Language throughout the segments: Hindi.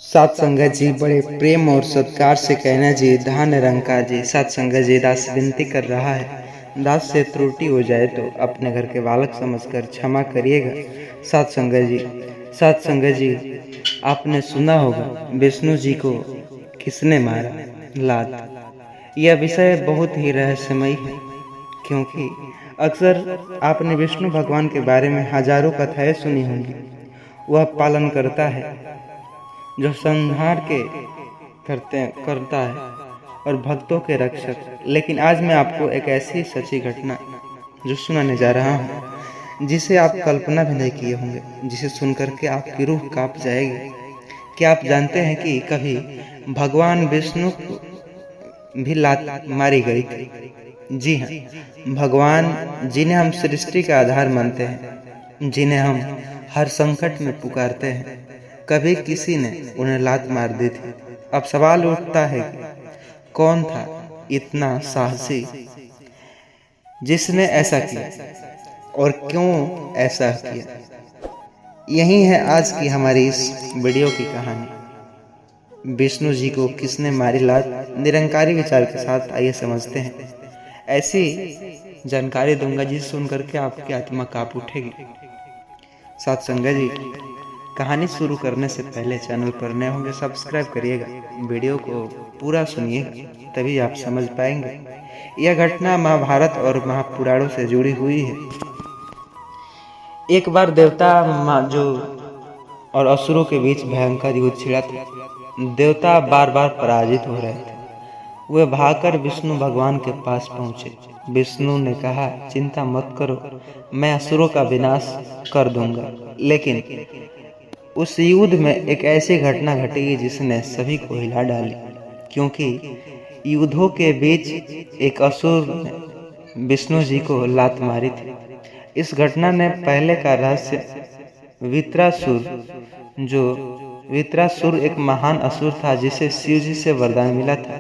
सात संगत जी बड़े प्रेम और सत्कार से कहना जी धान निरंकार जी। सात संगत जी दास विनती कर रहा है, दास से त्रुटि हो जाए तो अपने घर के बालक समझकर क्षमा करिएगा। सात संगत जी, सात संगत जी, आपने सुना होगा विष्णु जी को किसने मारा, लात। यह विषय बहुत ही रहस्यमयी है, क्योंकि अक्सर आपने विष्णु भगवान के बारे में हजारों कथाएं सुनी होंगी। वह पालन करता है जो संहार के करता है और भक्तों के रक्षक। लेकिन आज मैं आपको एक ऐसी सच्ची घटना जो सुनाने जा रहा हूँ, जिसे आप कल्पना भी नहीं किए होंगे, जिसे सुनकर के आपकी रूह कांप जाएगी। क्या आप जानते हैं कि कभी भगवान विष्णु को भी लात मारी गई थी? जी हाँ, भगवान जिन्हें हम सृष्टि का आधार मानते हैं, जिन्हें हम हर संकट में पुकारते हैं, कभी किसी ने उन्हें लात मार दी थी। अब सवाल उठता है कि कौन था इतना साहसी जिसने ऐसा किया और क्यों ऐसा किया। यही है आज की हमारी इस वीडियो की कहानी। विष्णु जी को किसने मारी लात, निरंकारी विचार के साथ आइए समझते हैं। ऐसी जानकारी दूंगा जिसे सुनकर के आपकी आत्मा कांप उठेगी। सात संगत जी, कहानी शुरू करने से पहले चैनल पर नए होंगे सब्सक्राइब करिएगा, वीडियो को पूरा सुनिएगा, तभी आप समझ पाएंगे। यह घटना महाभारत और महापुराणों से जुड़ी हुई है। एक बार देवता जो और असुरों के बीच भयंकर युद्ध छिड़ा था। देवता बार बार पराजित हो रहे थे। वे भागकर विष्णु भगवान के पास पहुंचे। विष्णु ने कहा, चिंता मत करो, मैं असुरों का विनाश कर दूंगा। लेकिन उस युद्ध में एक ऐसी घटना घटी जिसने सभी को हिला डाली, क्योंकि युद्धों के बीच एक असुर ने विष्णु जी को लात मारी थी। इस घटना ने पहले का रहस्य वित्रासुर एक महान असुर था जिसे शिव जी से वरदान मिला था।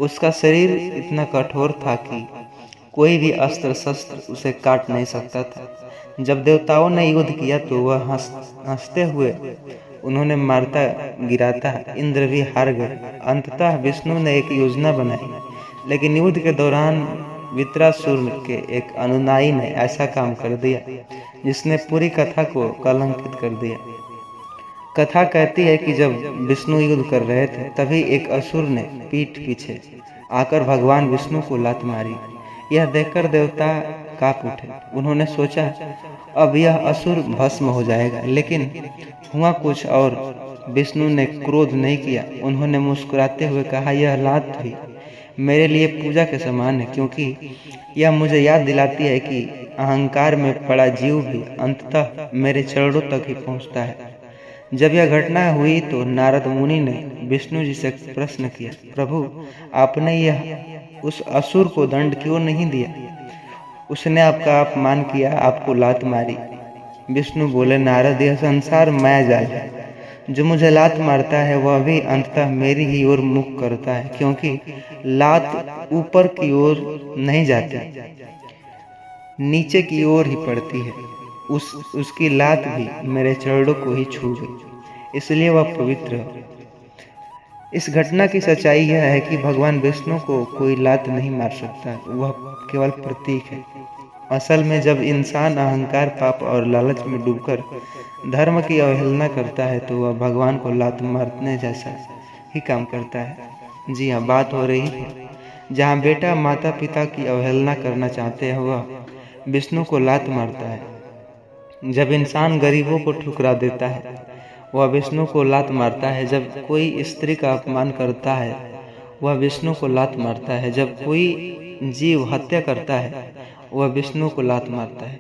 उसका शरीर इतना कठोर था कि कोई भी अस्त्र शस्त्र उसे काट नहीं सकता था। जब देवताओं ने युद्ध किया तो वह हंसते हुए उन्होंने मारता गिराता इंद्र भी हार गए। अंततः विष्णु ने एक योजना बनाई, लेकिन युद्ध के दौरान वित्रासुर के एक अनुयायी ने ऐसा काम कर दिया जिसने पूरी कथा को कलंकित कर दिया। कथा कहती है कि जब विष्णु युद्ध कर रहे थे, तभी एक असुर ने पीठ पीछे आकर भगवान विष्णु को लात मारी। यह देखकर देवता कांप उठे। उन्होंने सोचा अब यह असुर भस्म हो जाएगा, लेकिन हुआ कुछ और। विष्णु ने क्रोध नहीं किया। उन्होंने मुस्कुराते हुए कहा, यह लात भी मेरे लिए पूजा के समान है, क्योंकि यह मुझे याद दिलाती है कि अहंकार में पड़ा जीव भी अंततः मेरे चरणों तक ही पहुंचता है। जब यह घटना हुई तो नारद मुनि ने विष्णु जी से प्रश्न किया, प्रभु, आपने यह उस असुर को दंड क्यों नहीं दिया? उसने आपका अपमान किया, आपको लात मारी। विष्णु बोले, नारद, यह संसार माया जाल है। जो मुझे लात मारता है वह भी अंततः मेरी ही ओर मुख करता है, क्योंकि लात ऊपर की ओर नहीं जाती, नीचे की ओर ही पड़ती है। उसकी लात भी मेरे चरणों को ही छू गई, इसलिए वह पवित्र है। इस घटना की सच्चाई यह है कि भगवान विष्णु को कोई लात नहीं मार सकता, वह केवल प्रतीक है। असल में जब इंसान अहंकार, पाप और लालच में डूबकर धर्म की अवहेलना करता है तो वह भगवान को लात मारने जैसा ही काम करता है। जी हाँ, बात हो रही है जहाँ बेटा माता पिता की अवहेलना करना चाहते हैं, वह विष्णु को लात मारता है। जब इंसान गरीबों को ठुकरा देता है, वह विष्णु को लात मारता है। जब कोई स्त्री का अपमान करता है, वह विष्णु को लात मारता है। जब कोई जीव हत्या करता है, वह विष्णु को लात मारता है।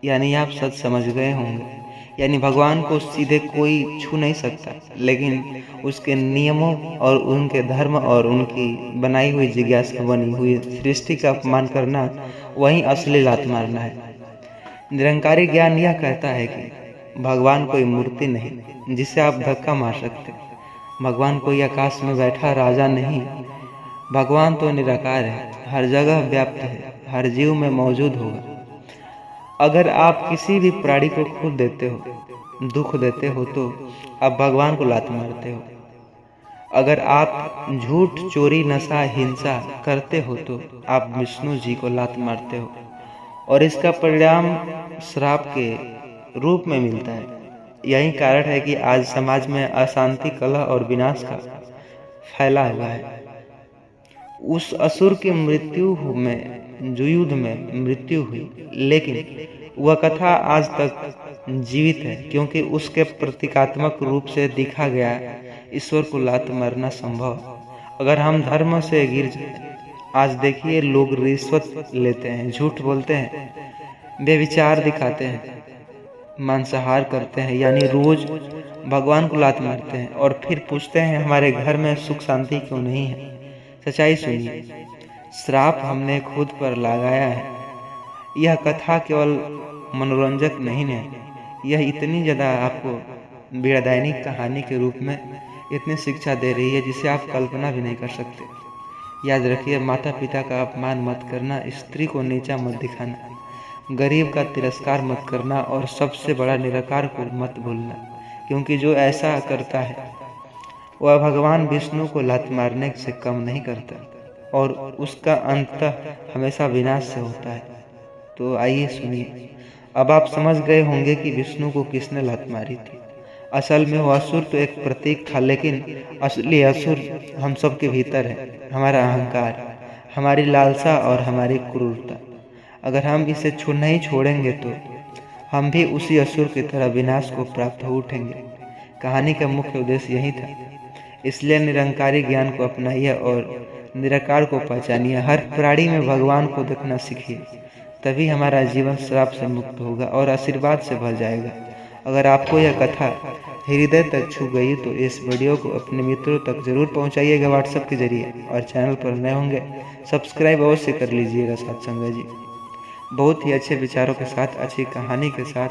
यानी आप सच समझ गए होंगे। यानी भगवान को सीधे कोई छू नहीं सकता, लेकिन उसके नियमों और उनके धर्म और उनकी बनाई हुई जिज्ञासा बनी हुई सृष्टि का अपमान करना वही असली लात मारना है। निरंकारी ज्ञान यह कहता है कि भगवान कोई मूर्ति नहीं जिसे आप धक्का मार सकते। भगवान कोई आकाश में बैठा राजा नहीं। भगवान तो निराकार है, हर जगह व्याप्त है, हर जीव में मौजूद होगा। अगर आप किसी भी प्राणी को खुद देते हो, दुख देते हो, तो आप भगवान को लात मारते हो। अगर आप झूठ, चोरी, नशा, हिंसा करते हो तो आप विष्णु जी को लात मारते हो और इसका परिणाम श्राप के रूप में मिलता है। यही कारण है कि आज समाज में अशांति, कलह और विनाश का फैला हुआ है। उस असुर की मृत्यु में जो युद्ध में मृत्यु हुई, लेकिन वह कथा आज तक जीवित है क्योंकि उसके प्रतीकात्मक रूप से दिखा गया ईश्वर को लात मारना संभव। अगर हम धर्म से गिर जाए, आज देखिए लोग रिश्वत लेते हैं, झूठ बोलते हैं, बेविचार दिखाते हैं, मांसाहार करते हैं, यानी रोज भगवान को लात मारते हैं और फिर पूछते हैं हमारे घर में सुख शांति क्यों नहीं है। सच्चाई सुनिए, श्राप हमने खुद पर लगाया है। यह कथा केवल मनोरंजक नहीं है, यह इतनी ज़्यादा आपको पीड़ादायी कहानी के रूप में इतनी शिक्षा दे रही है जिसे आप कल्पना भी नहीं कर सकते। याद रखिए, माता पिता का अपमान मत करना, स्त्री को नीचा मत दिखाना, गरीब का तिरस्कार मत करना और सबसे बड़ा निराकार को मत भूलना, क्योंकि जो ऐसा करता है वह भगवान विष्णु को लात मारने से कम नहीं करता और उसका अंत हमेशा विनाश से होता है। तो आइए सुनिए, अब आप समझ गए होंगे कि विष्णु को किसने लात मारी थी। असल में वह असुर तो एक प्रतीक था, लेकिन असली असुर हम सब के भीतर है, हमारा अहंकार, हमारी लालसा और हमारी क्रूरता। अगर हम इसे नहीं छोड़ेंगे तो हम भी उसी असुर की तरह विनाश को प्राप्त हो उठेंगे। कहानी का मुख्य उद्देश्य यही था, इसलिए निरंकारी ज्ञान को अपनाइए और निराकार को पहचानिए। हर प्राणी में भगवान को देखना सीखिए, तभी हमारा जीवन श्राप से मुक्त होगा और आशीर्वाद से भर जाएगा। अगर आपको यह कथा हृदय तक छू गई तो इस वीडियो को अपने मित्रों तक जरूर पहुंचाइएगा व्हाट्सएप के जरिए, और चैनल पर नए होंगे सब्सक्राइब अवश्य कर लीजिएगा। सत्संग जी बहुत ही अच्छे विचारों के साथ, अच्छी कहानी के साथ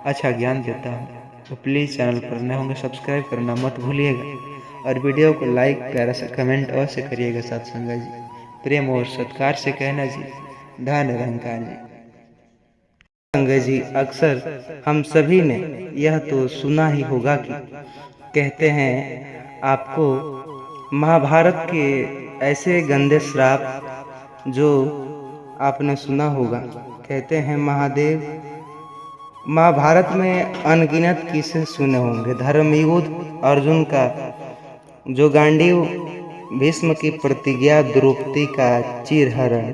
अच्छा ज्ञान देता हूँ, तो प्लीज़ चैनल पर नए होंगे सब्सक्राइब करना मत भूलिएगा और वीडियो को लाइक, प्यारा सा कमेंट अवश्य करिएगा। सत्संग जी प्रेम और सत्कार से कहना जी, धन निरंकार जी। सत्संग जी, अक्सर हम सभी ने यह तो सुना ही होगा कि कहते हैं आपको महाभारत के ऐसे गंदे श्राप जो आपने सुना होगा। कहते हैं महाभारत में अनगिनत किस्से सुने होंगे। धर्मयुद्ध, अर्जुन का जो गांडीव, भीष्म की प्रतिज्ञा, द्रौपदी का चीरहरण,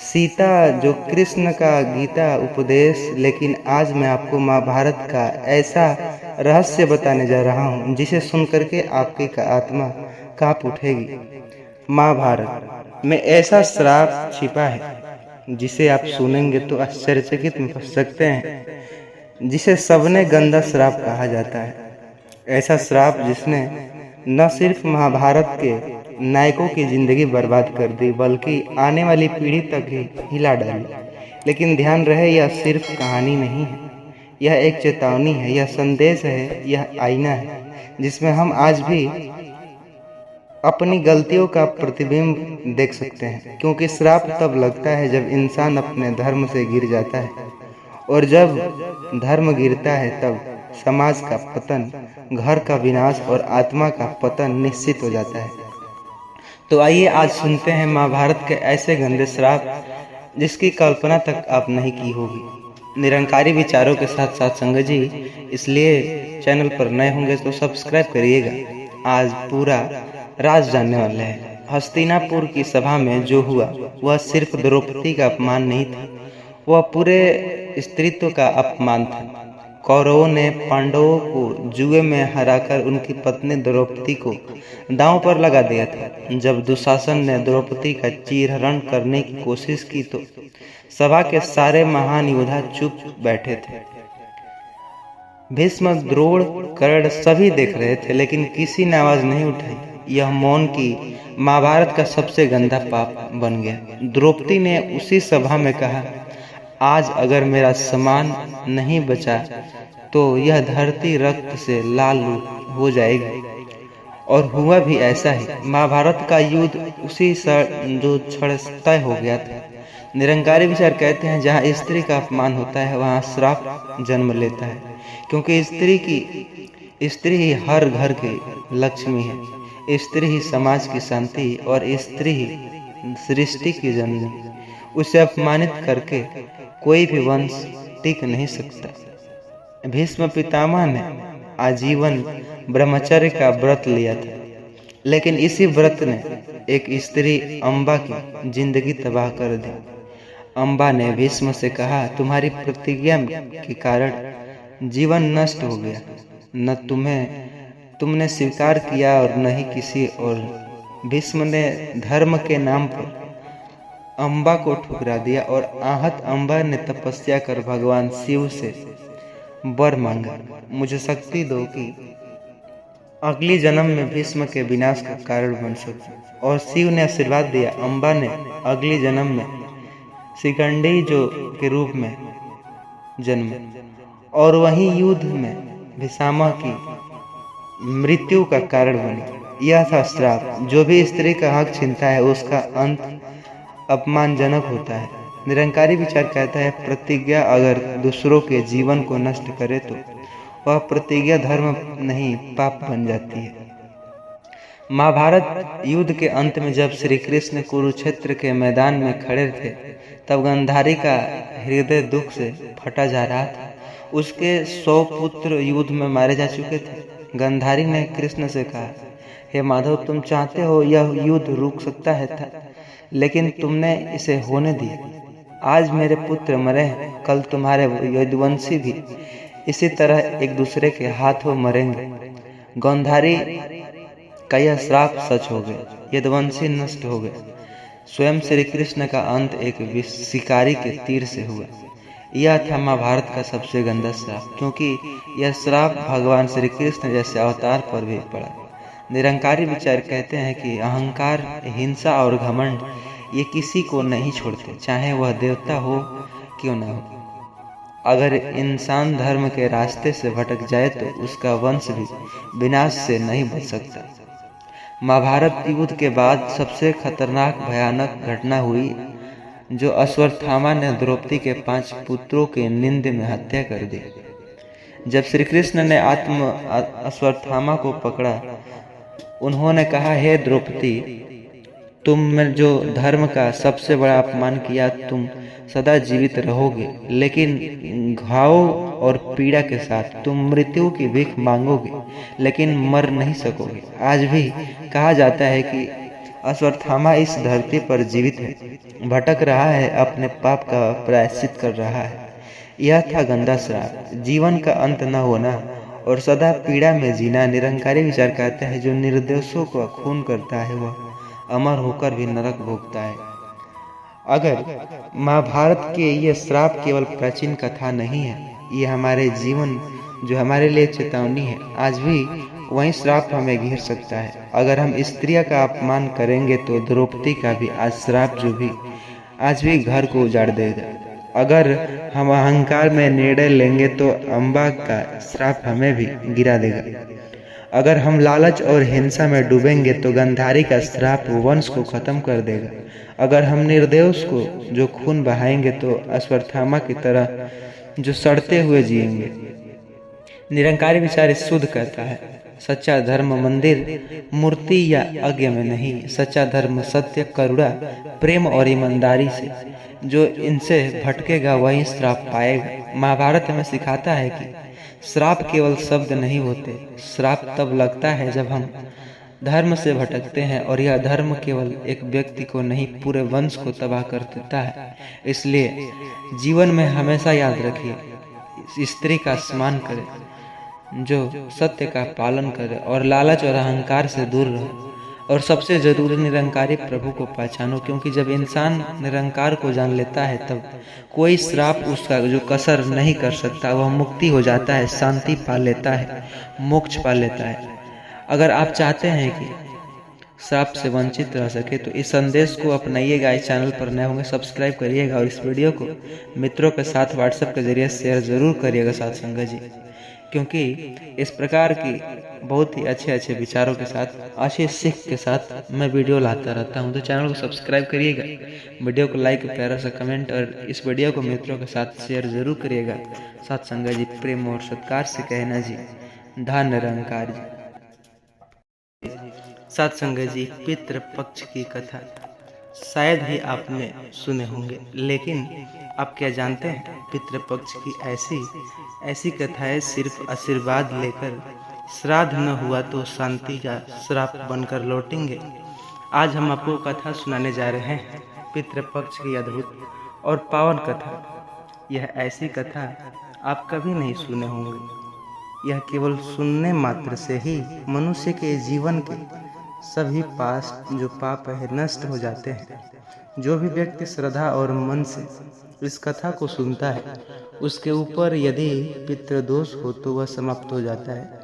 सीता जो कृष्ण का गीता उपदेश। लेकिन आज मैं आपको महाभारत का ऐसा रहस्य बताने जा रहा हूँ जिसे सुनकर के आपकी आत्मा कांप उठेगी। महाभारत में ऐसा श्राप छिपा है जिसे आप सुनेंगे तो आश्चर्यचकित में फंस सकते हैं, जिसे सबने गंदा श्राप कहा जाता है। ऐसा श्राप जिसने न सिर्फ महाभारत के नायकों की जिंदगी बर्बाद कर दी बल्कि आने वाली पीढ़ी तक ही हिला डाली। लेकिन ध्यान रहे, यह सिर्फ कहानी नहीं है, यह एक चेतावनी है, यह संदेश है, यह आईना है जिसमें हम आज भी अपनी गलतियों का प्रतिबिंब देख सकते हैं। क्योंकि श्राप तब लगता है जब इंसान अपने धर्म से गिर जाता है, और जब धर्म गिरता है तब समाज का पतन, घर का विनाश और आत्मा का पतन निश्चित हो जाता है। तो आइए आज सुनते हैं महाभारत के ऐसे गंदे श्राप जिसकी कल्पना तक आप नहीं की होगी। निरंकारी विचारों के साथ साथ संगत जी, इसलिए चैनल पर नए होंगे तो सब्सक्राइब करिएगा। आज पूरा राज जानने वाले हैं। हस्तिनापुर की सभा में जो हुआ वह सिर्फ द्रौपदी का अपमान नहीं था, वह पूरे स्त्रीत्व का अपमान था। कौरवों ने पांडवों को जुए में हराकर उनकी पत्नी द्रौपदी को दांव पर लगा दिया था। जब दुशासन ने द्रौपदी का चीरहरण करने की कोशिश की तो सभा के सारे महान योद्धा चुप बैठे थे। भीष्म, द्रोण, कर्ण सभी देख रहे थे, लेकिन किसी ने आवाज नहीं उठाई। यह मौन की महाभारत का सबसे गंदा पाप बन गया। द्रौपदी ने उसी सभा में कहा, आज अगर मेरा सम्मान नहीं बचा तो यह धरती रक्त से लाल हो जाएगी। और हुआ भी ऐसा ही। महाभारत का युद्ध उसी जो क्षण तय हो गया था। निरंकारी विचार कहते हैं, जहाँ स्त्री का अपमान होता है वहाँ श्राप जन्म लेता है, क्योंकि स्त्री ही हर घर की लक्ष्मी है। स्त्री ही समाज की शांति और स्त्री ही सृष्टि की जननी। उसे अपमानित करके कोई भी वंश टिक नहीं सकता। भीष्म पितामह ने आजीवन ब्रह्मचर्य का व्रत लिया था, लेकिन इसी व्रत ने एक स्त्री अम्बा की जिंदगी तबाह कर दी। अम्बा ने भीष्म से कहा, तुम्हारी प्रतिज्ञा के कारण जीवन नष्ट हो गया। न तुमने स्वीकार किया और न ही किसी और। भीष्म ने धर्म के नाम पर अम्बा को ठुकरा दिया और आहत अम्बा ने तपस्या कर भगवान शिव से वर मांगा, मुझे शक्ति दो कि अगली जन्म में भीष्म के विनाश का कारण बन सकूं। और शिव ने आशीर्वाद दिया। अम्बा ने अगली जन्म में शिखंडी के रूप में जन्म और वहीं युद्ध में भीष्म की मृत्यु का कारण बनी। यह था श्राप। जो भी स्त्री का हक छीनता है उसका अंत अपमानजनक होता है। निरंकारी विचार कहता है, प्रतिज्ञा अगर दूसरों के जीवन को नष्ट करे तो वह प्रतिज्ञा धर्म नहीं पाप बन जाती है। महाभारत युद्ध के अंत में जब श्री कृष्ण कुरुक्षेत्र के मैदान में खड़े थे, तब गांधारी का हृदय दुख से फटा जा रहा था। उसके 100 पुत्र युद्ध में मारे जा चुके थे। गांधारी ने कृष्ण से कहा, हे माधव, तुम चाहते हो यह युद्ध रुक सकता है था, लेकिन तुमने इसे होने दिया। आज मेरे पुत्र मरे हैं, कल तुम्हारे यदुवंशी भी इसी तरह एक दूसरे के हाथों मरेंगे। गांधारी का यह श्राप सच हो गया। यदुवंशी नष्ट हो गए। स्वयं श्री कृष्ण का अंत एक शिकारी के तीर से हुआ। यह था महाभारत का सबसे गंदा श्राप, क्योंकि यह श्राप भगवान श्री कृष्ण जैसे अवतार पर भी पड़ा। निरंकारी विचार कहते हैं कि अहंकार, हिंसा और घमंड ये किसी को नहीं छोड़ते, चाहे वह देवता हो क्यों न हो। अगर इंसान धर्म के रास्ते से भटक जाए तो उसका वंश भी विनाश से नहीं बच सकता। महाभारत युद्ध के बाद सबसे खतरनाक भयानक घटना हुई, जो अश्वत्थामा ने द्रौपदी के 5 पुत्रों के नींद में हत्या कर दी। जब श्री कृष्ण ने अश्वत्थामा को पकड़ा, उन्होंने कहा, हे द्रौपदी, तुमने जो धर्म का सबसे बड़ा अपमान किया, तुम सदा जीवित रहोगे, लेकिन घाव और पीड़ा के साथ तुम मृत्यु की भीख मांगोगे, लेकिन मर नहीं सकोगे। आज भी कहा जाता है कि अश्वत्थामा इस धरती पर जीवित है, भटक रहा है, अपने पाप का प्रायश्चित कर रहा है। यह था गंदा श्राप, जीवन का अंत न होना और सदा पीड़ा में जीना। निरंकारी विचार कहता है, जो निर्दोषों का खून करता है वह अमर होकर भी नरक भोगता है। अगर महाभारत के ये श्राप केवल प्राचीन कथा नहीं है, ये हमारे जीवन जो हमारे लिए चेतावनी है। आज भी वही श्राप हमें घेर सकता है। अगर हम स्त्रियों का अपमान करेंगे तो द्रौपदी का भी आज श्राप जो भी आज भी घर को उजाड़ देगा। अगर हम अहंकार में निर्णय लेंगे तो अम्बा का श्राप हमें भी गिरा देगा। अगर हम लालच और हिंसा में डूबेंगे तो गांधारी का श्राप वंश को खत्म कर देगा। अगर हम निर्दोष को जो खून बहाएंगे तो अश्वत्थामा की तरह जो सड़ते हुए जिएंगे। निरंकारी विचार शुद्ध कहता है, सच्चा धर्म मंदिर, मूर्ति या यज्ञ में नहीं। सच्चा धर्म सत्य, करुणा, प्रेम और ईमानदारी से। जो इनसे भटकेगा वही श्राप पाएगा। महाभारत हमें सिखाता है कि श्राप केवल शब्द नहीं होते। श्राप तब लगता है जब हम धर्म से भटकते हैं, और यह धर्म केवल एक व्यक्ति को नहीं, पूरे वंश को तबाह कर देता है। इसलिए जीवन में हमेशा याद रखिए, स्त्री का सम्मान करें, जो सत्य का पालन करे और लालच और अहंकार से दूर रहे। और सबसे जरूरी, निरंकारी प्रभु को पहचानो, क्योंकि जब इंसान निरंकार को जान लेता है तब कोई श्राप उसका जो कसर नहीं कर सकता। वह मुक्ति हो जाता है, शांति पा लेता है, मोक्ष पा लेता है। अगर आप चाहते हैं कि श्राप से वंचित रह सके तो इस संदेश को अपनाइएगा। इस चैनल पर नए होंगे सब्सक्राइब करिएगा और इस वीडियो को मित्रों के साथ व्हाट्सएप के जरिए शेयर जरूर करिएगा साथ संगत जी, क्योंकि इस प्रकार की बहुत ही अच्छे विचारों के साथ, अच्छी सीख के साथ मैं वीडियो लाता रहता हूं। तो चैनल को सब्सक्राइब करिएगा, वीडियो को लाइक, प्यारा सा कमेंट और इस वीडियो को मित्रों के साथ शेयर जरूर करिएगा साथ संगत जी। प्रेम और सत्कार से कहना जी, धन्य निरंकार जी। सत्संग जी, पितृपक्ष की कथा शायद ही आपने सुने होंगे, लेकिन आप क्या जानते हैं पितृपक्ष की ऐसी कथाएं सिर्फ आशीर्वाद लेकर श्राद्ध न हुआ तो शांति का श्राप बनकर लौटेंगे। आज हम आपको कथा सुनाने जा रहे हैं पितृपक्ष की अद्भुत और पावन कथा। यह ऐसी कथा आप कभी नहीं सुने होंगे। यह केवल सुनने मात्र से ही मनुष्य के जीवन के सभी जो पाप है नष्ट हो जाते हैं। जो भी व्यक्ति श्रद्धा और मन से इस कथा को सुनता है, उसके ऊपर यदि पितृदोष हो तो वह समाप्त हो जाता है।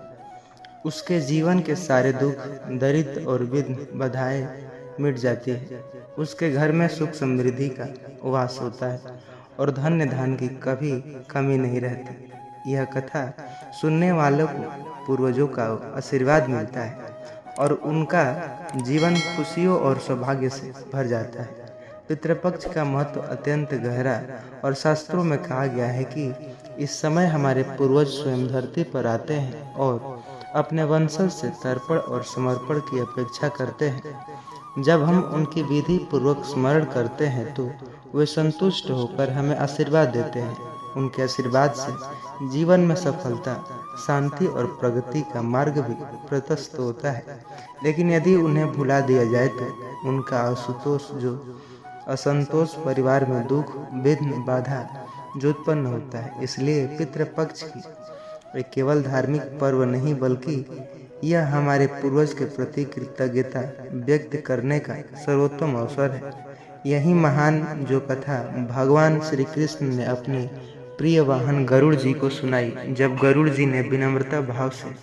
उसके जीवन के सारे दुख, दरिद्र और विघ्न बाधाएं मिट जाती है। उसके घर में सुख समृद्धि का वास होता है और धन्य धान की कभी कमी नहीं रहती। यह कथा सुनने वालों को पूर्वजों का आशीर्वाद मिलता है और उनका जीवन खुशियों और सौभाग्य से भर जाता है। पितृपक्ष का महत्व अत्यंत गहरा और शास्त्रों में कहा गया है कि इस समय हमारे पूर्वज स्वयं धरती पर आते हैं और अपने वंशज से तर्पण और समर्पण की अपेक्षा करते हैं। जब हम उनकी विधि पूर्वक स्मरण करते हैं तो वे संतुष्ट होकर हमें आशीर्वाद देते हैं। उनके आशीर्वाद से जीवन में सफलता, शांति और प्रगति का मार्ग भी प्रशस्त होता है। लेकिन यदि उन्हें भुला दिया जाए तो उनका असंतोष परिवार में दुख, विघ्न, बाधा जो उत्पन्न होता है। इसलिए पितृपक्ष की केवल धार्मिक पर्व नहीं बल्कि यह हमारे पूर्वज के प्रति कृतज्ञता व्यक्त करने का सर्वोत्तम अवसर है। यही महान जो कथा भगवान श्री कृष्ण ने अपने प्रिय वाहन गरुड़ जी को सुनाई। जब गरुड़ जी ने विनम्रता भाव से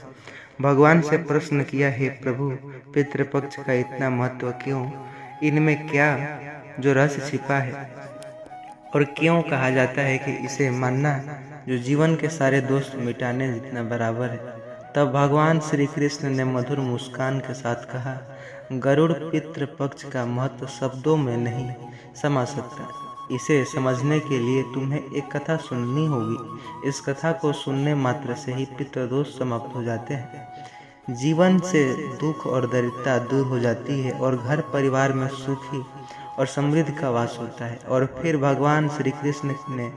भगवान से प्रश्न किया, हे प्रभु, पितृपक्ष का इतना महत्व क्यों? इनमें क्या जो रहस्य छिपा है और क्यों कहा जाता है कि इसे मानना जो जीवन के सारे दोष मिटाने जितना बराबर है? तब भगवान श्री कृष्ण ने मधुर मुस्कान के साथ कहा, गरुड़, पितृपक्ष का महत्व शब्दों में नहीं समा सकता। इसे समझने के लिए तुम्हें एक कथा सुननी होगी। इस कथा को सुनने मात्र से ही पितृदोष समाप्त हो जाते हैं। जीवन से दुख और दरिद्रता दूर हो जाती है और घर परिवार में सुखी और समृद्धि का वास होता है। और फिर भगवान श्री कृष्ण ने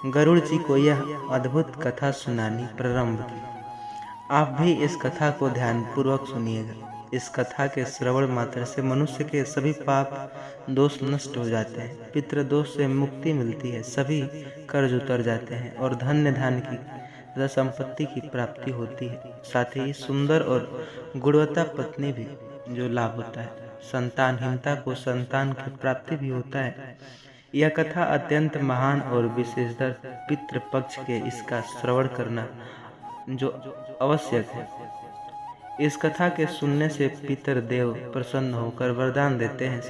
गरुड़ जी को यह अद्भुत कथा सुनानी प्रारंभ की। आप भी इस कथा को ध्यान पूर्वक सुनिएगा। इस कथा के श्रवण मात्र से मनुष्य के सभी पाप दोष नष्ट हो जाते हैं, पितृदोष से मुक्ति मिलती है, सभी कर्ज उतर जाते हैं और धन्य धान की तथा संपत्ति की प्राप्ति होती है। साथ ही सुंदर और गुणवत्ता पत्नी भी जो लाभ होता है, संतानहीनता को संतान की प्राप्ति भी होता है। यह कथा अत्यंत महान और विशेषतर पितृपक्ष के इसका श्रवण करना जो आवश्यक है। इस कथा के सुनने से पितृदेव प्रसन्न होकर वरदान देते हैं।